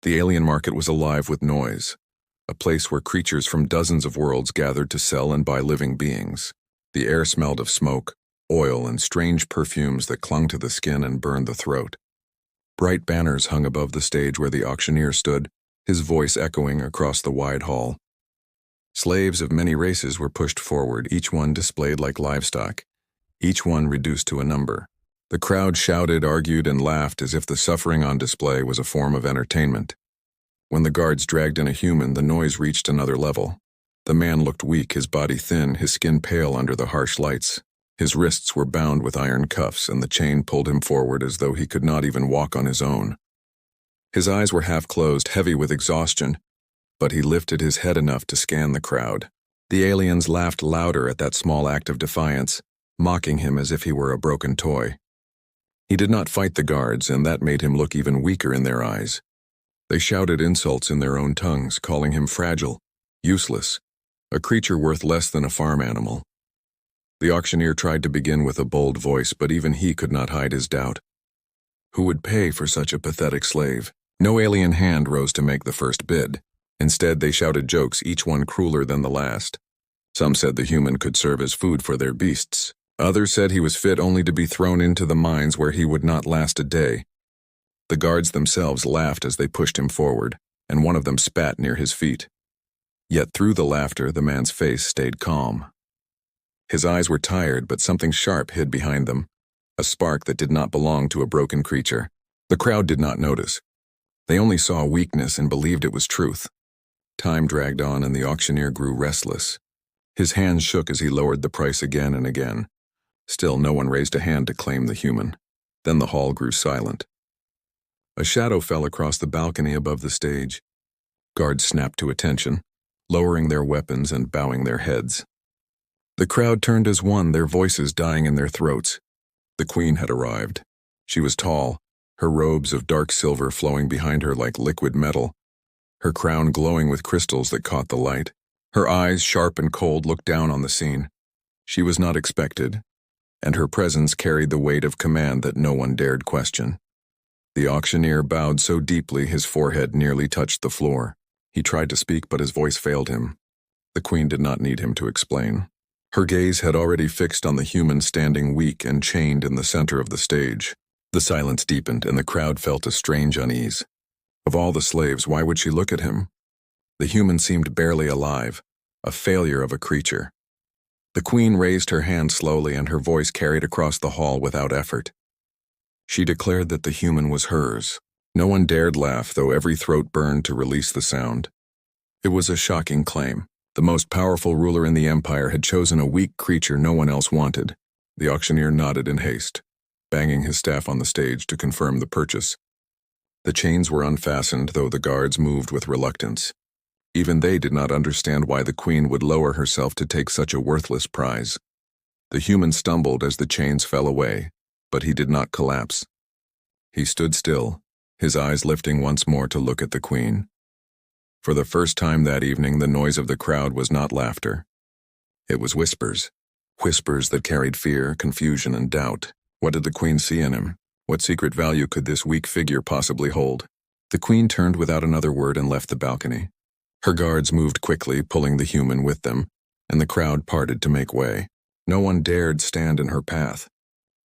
The alien market was alive with noise, a place where creatures from dozens of worlds gathered to sell and buy living beings. The air smelled of smoke, oil, and strange perfumes that clung to the skin and burned the throat. Bright banners hung above the stage where the auctioneer stood, his voice echoing across the wide hall. Slaves of many races were pushed forward, each one displayed like livestock, each one reduced to a number. The crowd shouted, argued, and laughed as if the suffering on display was a form of entertainment. When the guards dragged in a human, the noise reached another level. The man looked weak, his body thin, his skin pale under the harsh lights. His wrists were bound with iron cuffs, and the chain pulled him forward as though he could not even walk on his own. His eyes were half closed, heavy with exhaustion, but he lifted his head enough to scan the crowd. The aliens laughed louder at that small act of defiance, mocking him as if he were a broken toy. He did not fight the guards, and that made him look even weaker in their eyes. They shouted insults in their own tongues, calling him fragile, useless, a creature worth less than a farm animal. The auctioneer tried to begin with a bold voice, but even he could not hide his doubt. Who would pay for such a pathetic slave? No alien hand rose to make the first bid. Instead, they shouted jokes, each one crueler than the last. Some said the human could serve as food for their beasts. Others said he was fit only to be thrown into the mines where he would not last a day. The guards themselves laughed as they pushed him forward, and one of them spat near his feet. Yet through the laughter, the man's face stayed calm. His eyes were tired, but something sharp hid behind them, a spark that did not belong to a broken creature. The crowd did not notice. They only saw weakness and believed it was truth. Time dragged on, and the auctioneer grew restless. His hands shook as he lowered the price again and again. Still, no one raised a hand to claim the human. Then the hall grew silent. A shadow fell across the balcony above the stage. Guards snapped to attention, lowering their weapons and bowing their heads. The crowd turned as one, their voices dying in their throats. The queen had arrived. She was tall, her robes of dark silver flowing behind her like liquid metal, her crown glowing with crystals that caught the light. Her eyes, sharp and cold, looked down on the scene. She was not expected, and her presence carried the weight of command that no one dared question. The auctioneer bowed so deeply his forehead nearly touched the floor. He tried to speak, but his voice failed him. The queen did not need him to explain. Her gaze had already fixed on the human standing weak and chained in the center of the stage. The silence deepened, and the crowd felt a strange unease. Of all the slaves, why would she look at him? The human seemed barely alive, a failure of a creature. The queen raised her hand slowly, and her voice carried across the hall without effort. She declared that the human was hers. No one dared laugh, though every throat burned to release the sound. It was a shocking claim. The most powerful ruler in the empire had chosen a weak creature no one else wanted. The auctioneer nodded in haste, banging his staff on the stage to confirm the purchase. The chains were unfastened, though the guards moved with reluctance. Even they did not understand why the queen would lower herself to take such a worthless prize. The human stumbled as the chains fell away, but he did not collapse. He stood still, his eyes lifting once more to look at the queen. For the first time that evening, the noise of the crowd was not laughter. It was whispers. Whispers that carried fear, confusion, and doubt. What did the queen see in him? What secret value could this weak figure possibly hold? The queen turned without another word and left the balcony. Her guards moved quickly, pulling the human with them, and the crowd parted to make way. No one dared stand in her path.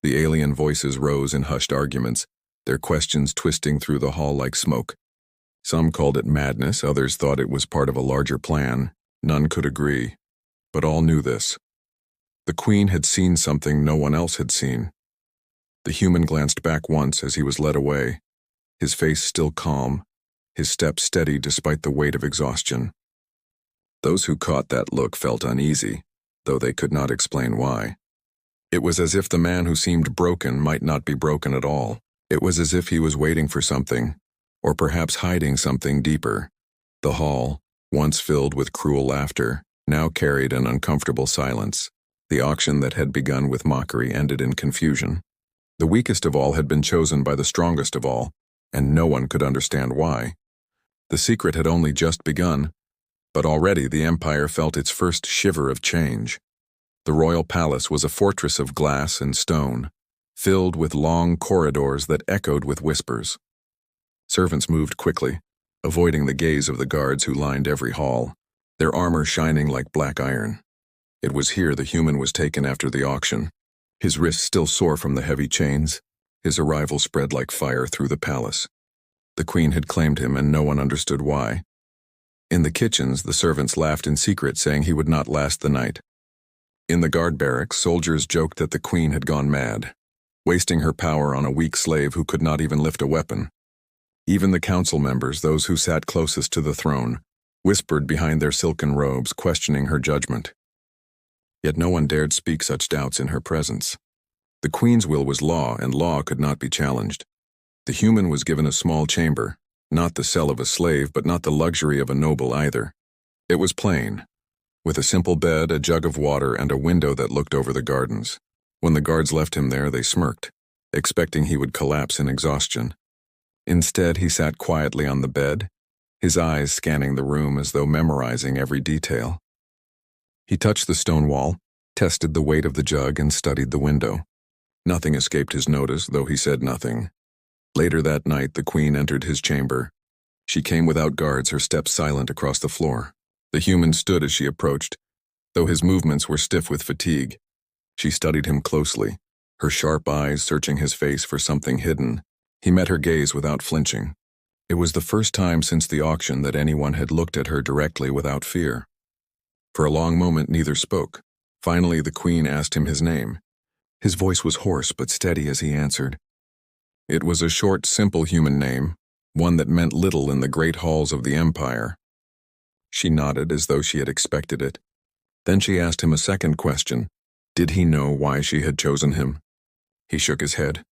The alien voices rose in hushed arguments, their questions twisting through the hall like smoke. Some called it madness, others thought it was part of a larger plan. None could agree, but all knew this. The queen had seen something no one else had seen. The human glanced back once as he was led away, his face still calm, his step steady despite the weight of exhaustion. Those who caught that look felt uneasy, though they could not explain why. It was as if the man who seemed broken might not be broken at all. It was as if he was waiting for something, or perhaps hiding something deeper. The hall, once filled with cruel laughter, now carried an uncomfortable silence. The auction that had begun with mockery ended in confusion. The weakest of all had been chosen by the strongest of all, and no one could understand why. The secret had only just begun, but already the empire felt its first shiver of change. The royal palace was a fortress of glass and stone, filled with long corridors that echoed with whispers. Servants moved quickly, avoiding the gaze of the guards who lined every hall, their armor shining like black iron. It was here the human was taken after the auction, his wrists still sore from the heavy chains. His arrival spread like fire through the palace. The queen had claimed him, and no one understood why. In the kitchens, the servants laughed in secret, saying he would not last the night. In the guard barracks, soldiers joked that the queen had gone mad, wasting her power on a weak slave who could not even lift a weapon. Even the council members, those who sat closest to the throne, whispered behind their silken robes, questioning her judgment. Yet no one dared speak such doubts in her presence. The queen's will was law, and law could not be challenged. The human was given a small chamber, not the cell of a slave, but not the luxury of a noble either. It was plain, with a simple bed, a jug of water, and a window that looked over the gardens. When the guards left him there, they smirked, expecting he would collapse in exhaustion. Instead, he sat quietly on the bed, his eyes scanning the room as though memorizing every detail. He touched the stone wall, tested the weight of the jug, and studied the window. Nothing escaped his notice, though he said nothing. Later that night, the queen entered his chamber. She came without guards, her steps silent across the floor. The human stood as she approached, though his movements were stiff with fatigue. She studied him closely, her sharp eyes searching his face for something hidden. He met her gaze without flinching. It was the first time since the auction that anyone had looked at her directly without fear. For a long moment, neither spoke. Finally, the queen asked him his name. His voice was hoarse but steady as he answered. It was a short, simple human name, one that meant little in the great halls of the empire. She nodded as though she had expected it. Then she asked him a second question. Did he know why she had chosen him? He shook his head.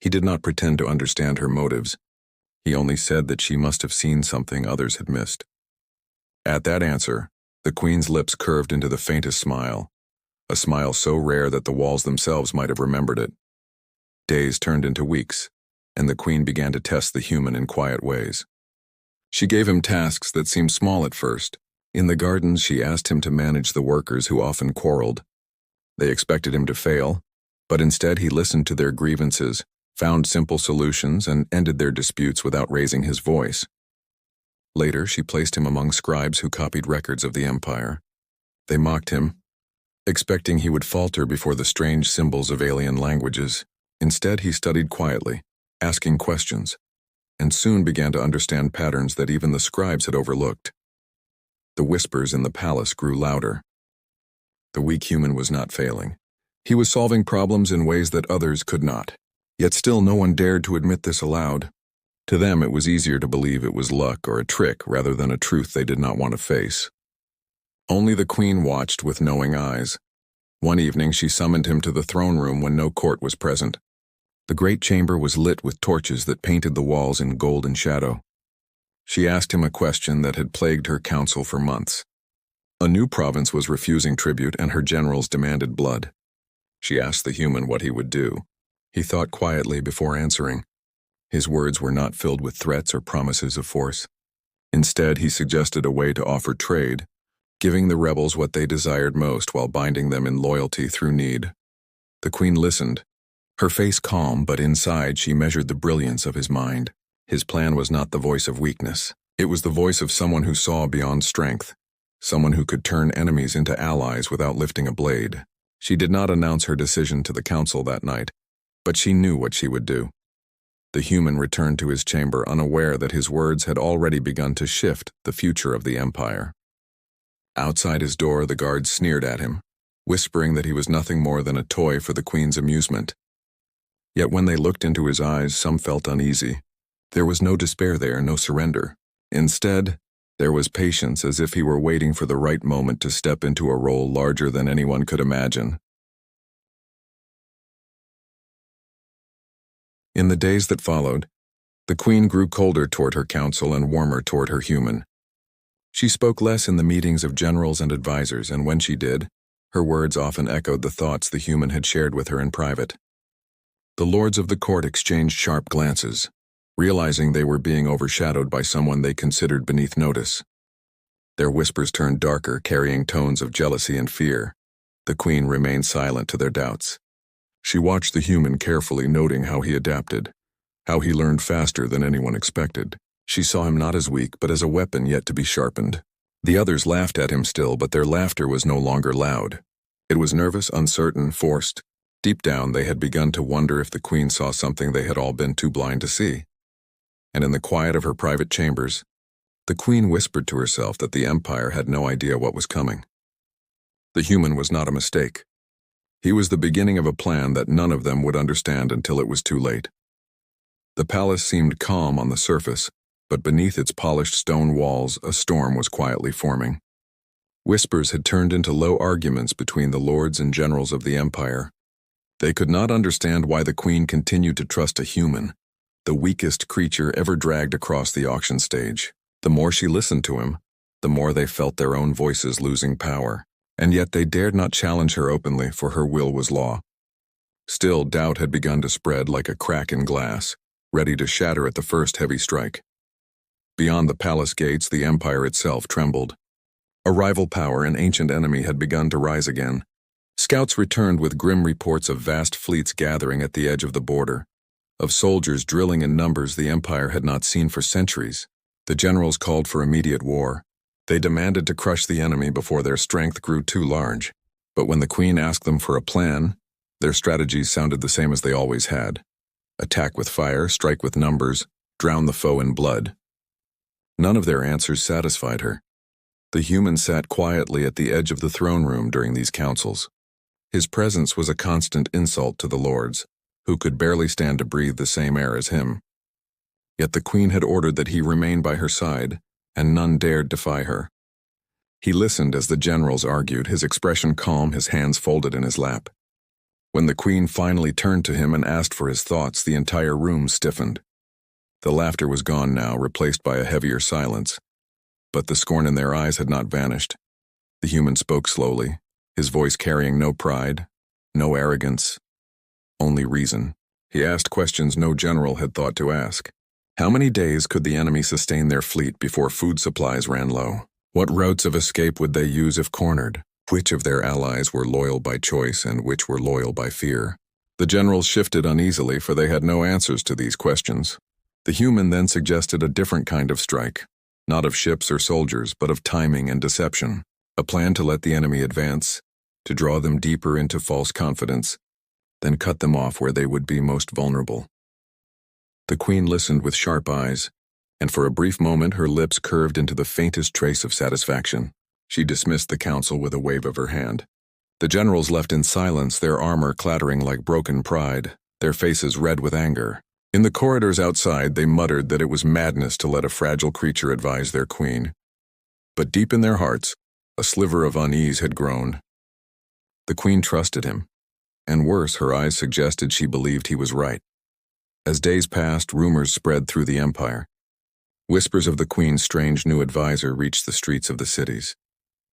He did not pretend to understand her motives. He only said that she must have seen something others had missed. At that answer, the queen's lips curved into the faintest smile, a smile so rare that the walls themselves might have remembered it. Days turned into weeks, and the queen began to test the human in quiet ways. She gave him tasks that seemed small at first. In the gardens, she asked him to manage the workers who often quarreled. They expected him to fail, but instead he listened to their grievances, found simple solutions, and ended their disputes without raising his voice. Later, she placed him among scribes who copied records of the empire. They mocked him, expecting he would falter before the strange symbols of alien languages. Instead, he studied quietly, asking questions, and soon began to understand patterns that even the scribes had overlooked. The whispers in the palace grew louder. The weak human was not failing. He was solving problems in ways that others could not. Yet still no one dared to admit this aloud. To them, it was easier to believe it was luck or a trick rather than a truth they did not want to face. Only the queen watched with knowing eyes. One evening, she summoned him to the throne room when no court was present. The great chamber was lit with torches that painted the walls in golden shadow. She asked him a question that had plagued her council for months. A new province was refusing tribute, and her generals demanded blood. She asked the human what he would do. He thought quietly before answering. His words were not filled with threats or promises of force. Instead, he suggested a way to offer trade, giving the rebels what they desired most while binding them in loyalty through need. The queen listened, her face calm, but inside she measured the brilliance of his mind. His plan was not the voice of weakness. It was the voice of someone who saw beyond strength, someone who could turn enemies into allies without lifting a blade. She did not announce her decision to the council that night, but she knew what she would do. The human returned to his chamber unaware that his words had already begun to shift the future of the empire. Outside his door, the guards sneered at him, whispering that he was nothing more than a toy for the queen's amusement. Yet when they looked into his eyes, some felt uneasy. There was no despair there, no surrender. Instead, there was patience, as if he were waiting for the right moment to step into a role larger than anyone could imagine. In the days that followed, the queen grew colder toward her council and warmer toward her human. She spoke less in the meetings of generals and advisors, and when she did, her words often echoed the thoughts the human had shared with her in private. The lords of the court exchanged sharp glances, realizing they were being overshadowed by someone they considered beneath notice. Their whispers turned darker, carrying tones of jealousy and fear. The queen remained silent to their doubts. She watched the human carefully, noting how he adapted, how he learned faster than anyone expected. She saw him not as weak, but as a weapon yet to be sharpened. The others laughed at him still, but their laughter was no longer loud. It was nervous, uncertain, forced. Deep down, they had begun to wonder if the Queen saw something they had all been too blind to see. And in the quiet of her private chambers, the Queen whispered to herself that the Empire had no idea what was coming. The human was not a mistake. He was the beginning of a plan that none of them would understand until it was too late. The palace seemed calm on the surface, but beneath its polished stone walls, a storm was quietly forming. Whispers had turned into low arguments between the lords and generals of the Empire. They could not understand why the Queen continued to trust a human, the weakest creature ever dragged across the auction stage. The more she listened to him, the more they felt their own voices losing power, and yet they dared not challenge her openly, for her will was law. Still, doubt had begun to spread like a crack in glass, ready to shatter at the first heavy strike. Beyond the palace gates, the Empire itself trembled. A rival power, an ancient enemy, had begun to rise again. Scouts returned with grim reports of vast fleets gathering at the edge of the border, of soldiers drilling in numbers the Empire had not seen for centuries. The generals called for immediate war. They demanded to crush the enemy before their strength grew too large. But when the Queen asked them for a plan, their strategies sounded the same as they always had. Attack with fire, strike with numbers, drown the foe in blood. None of their answers satisfied her. The human sat quietly at the edge of the throne room during these councils. His presence was a constant insult to the lords, who could barely stand to breathe the same air as him. Yet the Queen had ordered that he remain by her side, and none dared defy her. He listened as the generals argued, his expression calm, his hands folded in his lap. When the Queen finally turned to him and asked for his thoughts, the entire room stiffened. The laughter was gone now, replaced by a heavier silence. But the scorn in their eyes had not vanished. The human spoke slowly, his voice carrying no pride, no arrogance, only reason. He asked questions no general had thought to ask. How many days could the enemy sustain their fleet before food supplies ran low? What routes of escape would they use if cornered? Which of their allies were loyal by choice and which were loyal by fear? The generals shifted uneasily, for they had no answers to these questions. The human then suggested a different kind of strike, not of ships or soldiers, but of timing and deception. A plan to let the enemy advance, to draw them deeper into false confidence, then cut them off where they would be most vulnerable. The Queen listened with sharp eyes, and for a brief moment her lips curved into the faintest trace of satisfaction. She dismissed the council with a wave of her hand. The generals left in silence, their armor clattering like broken pride, their faces red with anger. In the corridors outside, they muttered that it was madness to let a fragile creature advise their Queen. But deep in their hearts, a sliver of unease had grown. The Queen trusted him, and worse, her eyes suggested she believed he was right. As days passed, rumors spread through the Empire. Whispers of the Queen's strange new advisor reached the streets of the cities.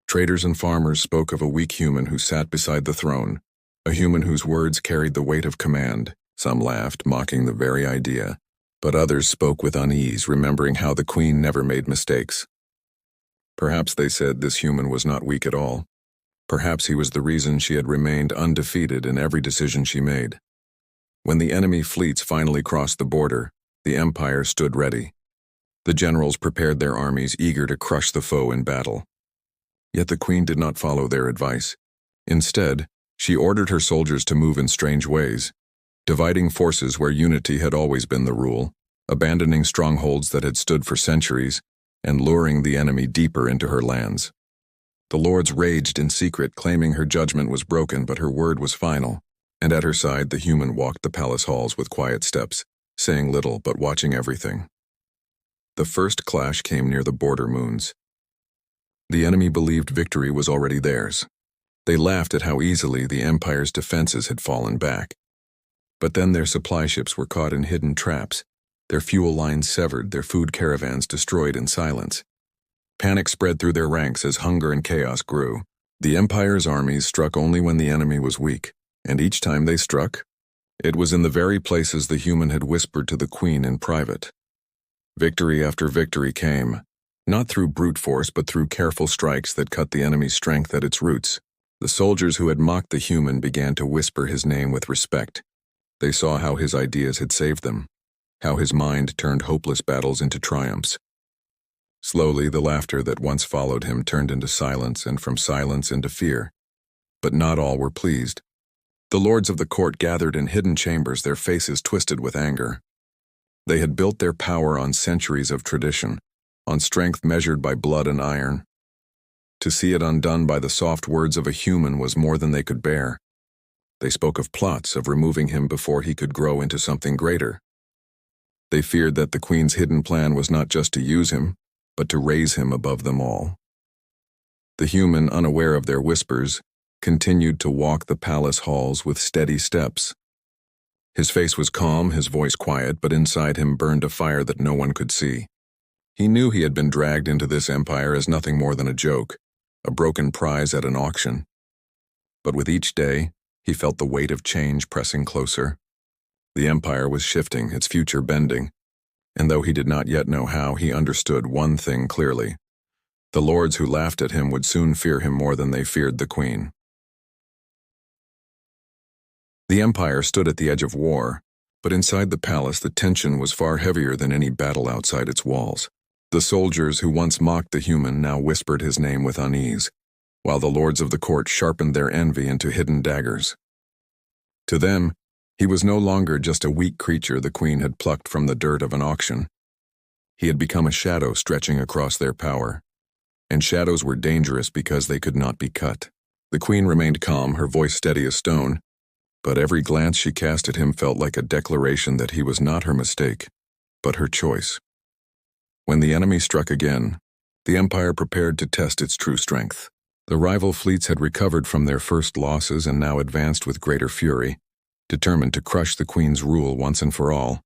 Traders and farmers spoke of a weak human who sat beside the throne, a human whose words carried the weight of command. Some laughed, mocking the very idea, but others spoke with unease, remembering how the Queen never made mistakes. Perhaps, they said, this human was not weak at all. Perhaps he was the reason she had remained undefeated in every decision she made. When the enemy fleets finally crossed the border, the Empire stood ready. The generals prepared their armies, eager to crush the foe in battle. Yet the Queen did not follow their advice. Instead, she ordered her soldiers to move in strange ways, dividing forces where unity had always been the rule, abandoning strongholds that had stood for centuries, and luring the enemy deeper into her lands. The lords raged in secret, claiming her judgment was broken, but her word was final. And at her side the human walked the palace halls with quiet steps, saying little but watching everything. The first clash came near the border moons. The enemy believed victory was already theirs. They laughed at how easily the Empire's defenses had fallen back. But then their supply ships were caught in hidden traps, their fuel lines severed, their food caravans destroyed in silence. Panic spread through their ranks as hunger and chaos grew. The Empire's armies struck only when the enemy was weak. And each time they struck, it was in the very places the human had whispered to the Queen in private. Victory after victory came, not through brute force but through careful strikes that cut the enemy's strength at its roots. The soldiers who had mocked the human began to whisper his name with respect. They saw how his ideas had saved them. how his mind turned hopeless battles into triumphs. Slowly, the laughter that once followed him turned into silence, and from silence into fear. But not all were pleased. The lords of the court gathered in hidden chambers, their faces twisted with anger. They had built their power on centuries of tradition, on strength measured by blood and iron. To see it undone by the soft words of a human was more than they could bear. They spoke of plots of removing him before he could grow into something greater. They feared that the queen's hidden plan was not just to use him, but to raise him above them all. The human, unaware of their whispers, continued to walk the palace halls with steady steps. His face was calm, his voice quiet, but inside him burned a fire that no one could see. He knew he had been dragged into this empire as nothing more than a joke, a broken prize at an auction. But with each day, he felt the weight of change pressing closer. The empire was shifting, its future bending, and though he did not yet know how, he understood one thing clearly. The lords who laughed at him would soon fear him more than they feared the queen. The empire stood at the edge of war, but inside the palace the tension was far heavier than any battle outside its walls. The soldiers who once mocked the human now whispered his name with unease, while the lords of the court sharpened their envy into hidden daggers. To them, he was no longer just a weak creature the queen had plucked from the dirt of an auction. He had become a shadow stretching across their power, and shadows were dangerous because they could not be cut. The queen remained calm, her voice steady as stone, but every glance she cast at him felt like a declaration that he was not her mistake, but her choice. When the enemy struck again, the empire prepared to test its true strength. The rival fleets had recovered from their first losses and now advanced with greater fury, determined to crush the queen's rule once and for all.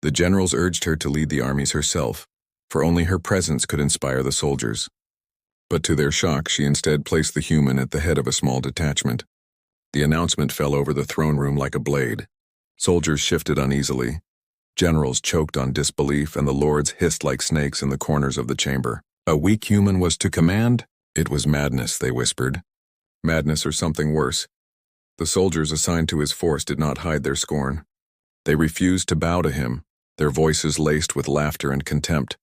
The generals urged her to lead the armies herself, for only her presence could inspire the soldiers. But to their shock, she instead placed the human at the head of a small detachment. The announcement fell over the throne room like a blade. Soldiers shifted uneasily. Generals choked on disbelief, and the lords hissed like snakes in the corners of the chamber. A weak human was to command? It was madness, they whispered. Madness or something worse. The soldiers assigned to his force did not hide their scorn. They refused to bow to him, their voices laced with laughter and contempt.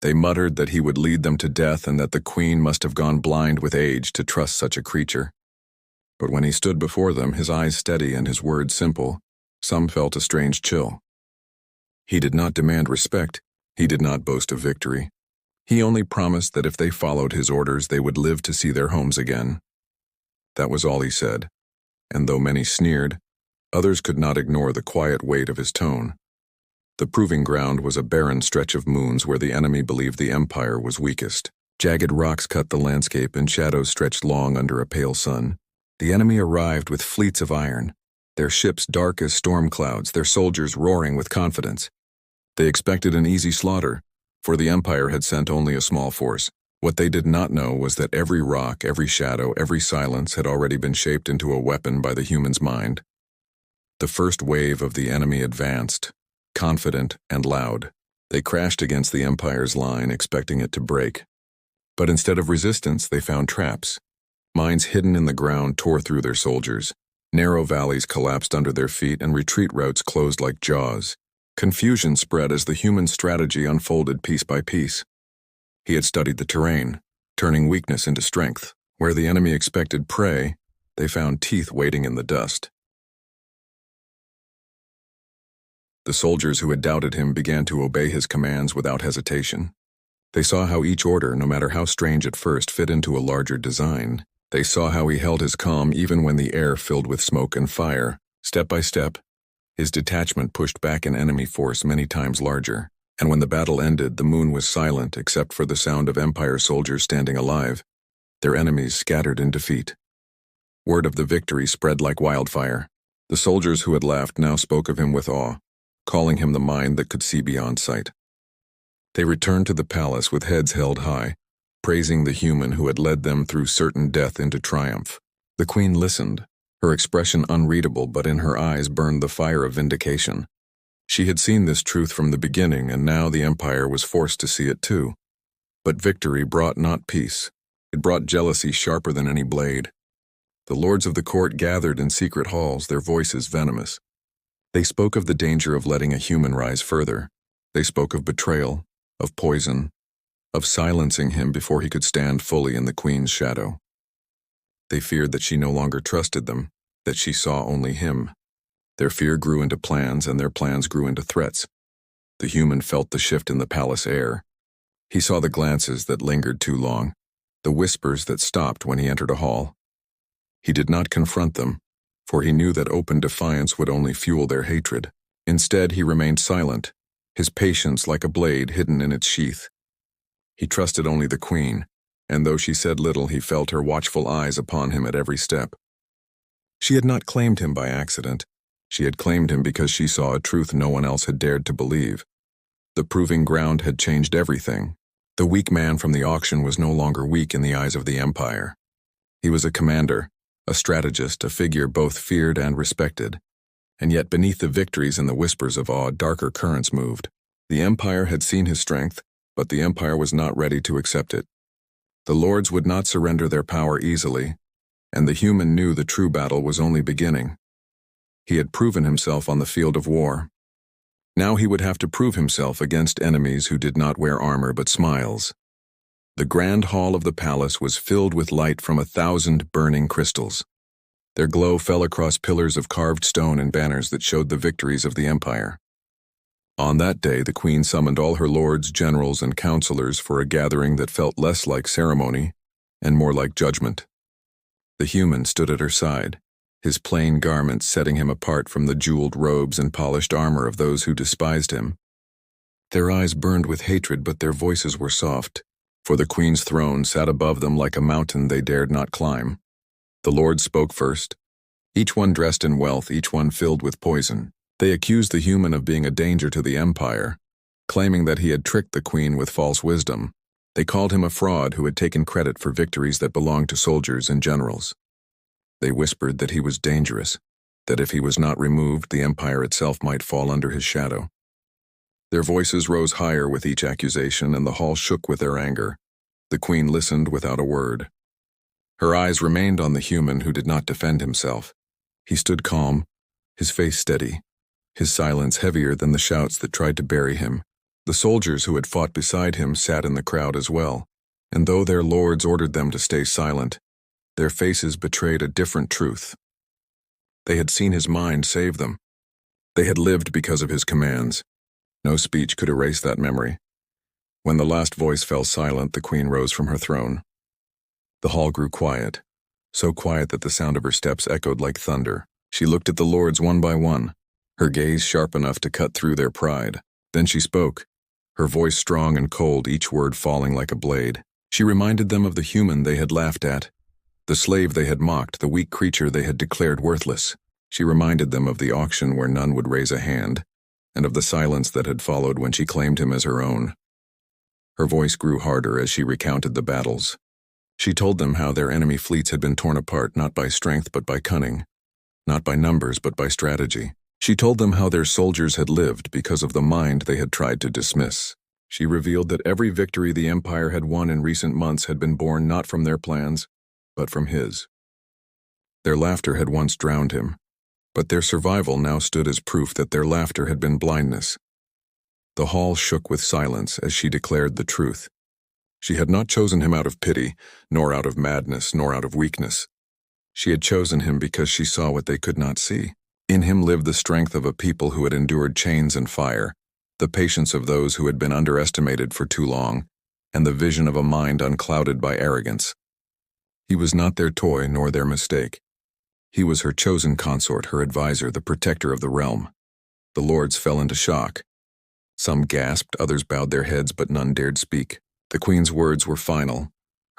They muttered that he would lead them to death and that the queen must have gone blind with age to trust such a creature. But when he stood before them, his eyes steady and his words simple, some felt a strange chill. He did not demand respect. He did not boast of victory. He only promised that if they followed his orders, they would live to see their homes again. That was all he said, and though many sneered, others could not ignore the quiet weight of his tone. The proving ground was a barren stretch of moons where the enemy believed the empire was weakest. Jagged rocks cut the landscape and shadows stretched long under a pale sun. The enemy arrived with fleets of iron, their ships dark as storm clouds, their soldiers roaring with confidence. They expected an easy slaughter, for the empire had sent only a small force. What they did not know was that every rock, every shadow, every silence had already been shaped into a weapon by the human's mind. The first wave of the enemy advanced, confident and loud. They crashed against the empire's line, expecting it to break. But instead of resistance, they found traps. Mines hidden in the ground tore through their soldiers. Narrow valleys collapsed under their feet and retreat routes closed like jaws. Confusion spread as the human strategy unfolded piece by piece. He had studied the terrain, turning weakness into strength. Where the enemy expected prey, they found teeth waiting in the dust. The soldiers who had doubted him began to obey his commands without hesitation. They saw how each order, no matter how strange at first, fit into a larger design. They saw how he held his calm even when the air filled with smoke and fire. Step by step, his detachment pushed back an enemy force many times larger. And when the battle ended, the moon was silent except for the sound of Empire soldiers standing alive, their enemies scattered in defeat. Word of the victory spread like wildfire. The soldiers who had laughed now spoke of him with awe, calling him the mind that could see beyond sight. They returned to the palace with heads held high, praising the human who had led them through certain death into triumph. The queen listened, her expression unreadable, but in her eyes burned the fire of vindication. She had seen this truth from the beginning, and now the empire was forced to see it too. But victory brought not peace. It brought jealousy sharper than any blade. The lords of the court gathered in secret halls, their voices venomous. They spoke of the danger of letting a human rise further. They spoke of betrayal, of poison, of silencing him before he could stand fully in the Queen's shadow. They feared that she no longer trusted them, that she saw only him. Their fear grew into plans, and their plans grew into threats. The human felt the shift in the palace air. He saw the glances that lingered too long, the whispers that stopped when he entered a hall. He did not confront them, for he knew that open defiance would only fuel their hatred. Instead, he remained silent, his patience like a blade hidden in its sheath. He trusted only the Queen, and though she said little, he felt her watchful eyes upon him at every step. She had not claimed him by accident. She had claimed him because she saw a truth no one else had dared to believe. The proving ground had changed everything. The weak man from the auction was no longer weak in the eyes of the Empire. He was a commander, a strategist, a figure both feared and respected. And yet beneath the victories and the whispers of awe, darker currents moved. The Empire had seen his strength, but the Empire was not ready to accept it. The lords would not surrender their power easily, and the human knew the true battle was only beginning. He had proven himself on the field of war. Now he would have to prove himself against enemies who did not wear armor but smiles. The grand hall of the palace was filled with light from 1,000 burning crystals. Their glow fell across pillars of carved stone and banners that showed the victories of the Empire. On that day, the Queen summoned all her lords, generals, and counselors for a gathering that felt less like ceremony and more like judgment. The human stood at her side, his plain garments setting him apart from the jeweled robes and polished armor of those who despised him. Their eyes burned with hatred, but their voices were soft, for the Queen's throne sat above them like a mountain they dared not climb. The lords spoke first, each one dressed in wealth, each one filled with poison. They accused the human of being a danger to the Empire, claiming that he had tricked the Queen with false wisdom. They called him a fraud who had taken credit for victories that belonged to soldiers and generals. They whispered that he was dangerous, that if he was not removed, the Empire itself might fall under his shadow. Their voices rose higher with each accusation, and the hall shook with their anger. The Queen listened without a word. Her eyes remained on the human who did not defend himself. He stood calm, his face steady, his silence heavier than the shouts that tried to bury him. The soldiers who had fought beside him sat in the crowd as well, and though their lords ordered them to stay silent, their faces betrayed a different truth. They had seen his mind save them. They had lived because of his commands. No speech could erase that memory. When the last voice fell silent, the Queen rose from her throne. The hall grew quiet, so quiet that the sound of her steps echoed like thunder. She looked at the lords one by one, her gaze sharp enough to cut through their pride. Then she spoke, her voice strong and cold, each word falling like a blade. She reminded them of the human they had laughed at, the slave they had mocked, the weak creature they had declared worthless. She reminded them of the auction where none would raise a hand, and of the silence that had followed when she claimed him as her own. Her voice grew harder as she recounted the battles. She told them how their enemy fleets had been torn apart not by strength but by cunning, not by numbers but by strategy. She told them how their soldiers had lived because of the mind they had tried to dismiss. She revealed that every victory the Empire had won in recent months had been born not from their plans, but from his. Their laughter had once drowned him, but their survival now stood as proof that their laughter had been blindness. The hall shook with silence as she declared the truth. She had not chosen him out of pity, nor out of madness, nor out of weakness. She had chosen him because she saw what they could not see. In him lived the strength of a people who had endured chains and fire, the patience of those who had been underestimated for too long, and the vision of a mind unclouded by arrogance. He was not their toy nor their mistake. He was her chosen consort, her advisor, the protector of the realm. The lords fell into shock. Some gasped, others bowed their heads, but none dared speak. The Queen's words were final,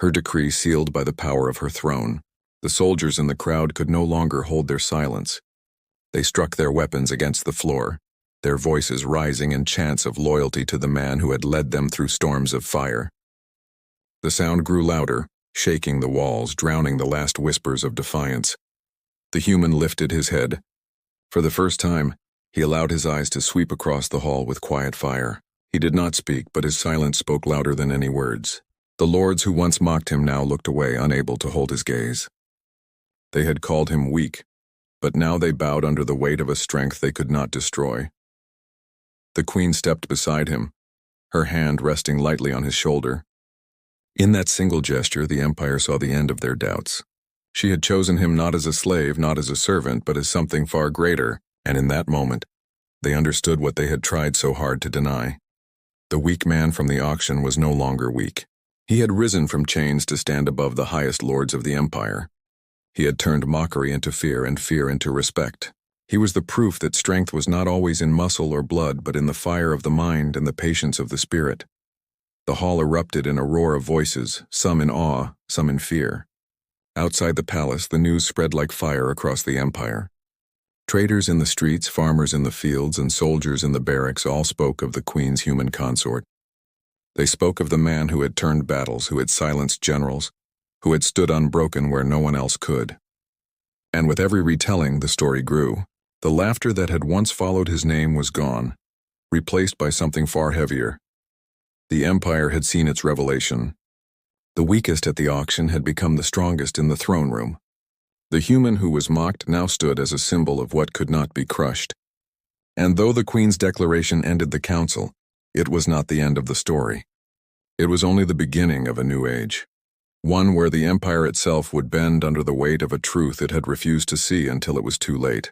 her decree sealed by the power of her throne. The soldiers in the crowd could no longer hold their silence. They struck their weapons against the floor, their voices rising in chants of loyalty to the man who had led them through storms of fire. The sound grew louder, shaking the walls, drowning the last whispers of defiance. The human lifted his head. For the first time, he allowed his eyes to sweep across the hall with quiet fire. He did not speak, but his silence spoke louder than any words. The lords who once mocked him now looked away, unable to hold his gaze. They had called him weak, but now they bowed under the weight of a strength they could not destroy. The queen stepped beside him, her hand resting lightly on his shoulder. In that single gesture, the Empire saw the end of their doubts. She had chosen him not as a slave, not as a servant, but as something far greater, and in that moment, they understood what they had tried so hard to deny. The weak man from the auction was no longer weak. He had risen from chains to stand above the highest lords of the Empire. He had turned mockery into fear and fear into respect. He was the proof that strength was not always in muscle or blood, but in the fire of the mind and the patience of the spirit. The hall erupted in a roar of voices, some in awe, some in fear. Outside the palace, the news spread like fire across the Empire. Traders in the streets, farmers in the fields, and soldiers in the barracks all spoke of the queen's human consort. They spoke of the man who had turned battles, who had silenced generals, who had stood unbroken where no one else could. And with every retelling, the story grew. The laughter that had once followed his name was gone, replaced by something far heavier. The Empire had seen its revelation. The weakest at the auction had become the strongest in the throne room. The human who was mocked now stood as a symbol of what could not be crushed. And though the Queen's declaration ended the council, it was not the end of the story. It was only the beginning of a new age. One where the Empire itself would bend under the weight of a truth it had refused to see until it was too late.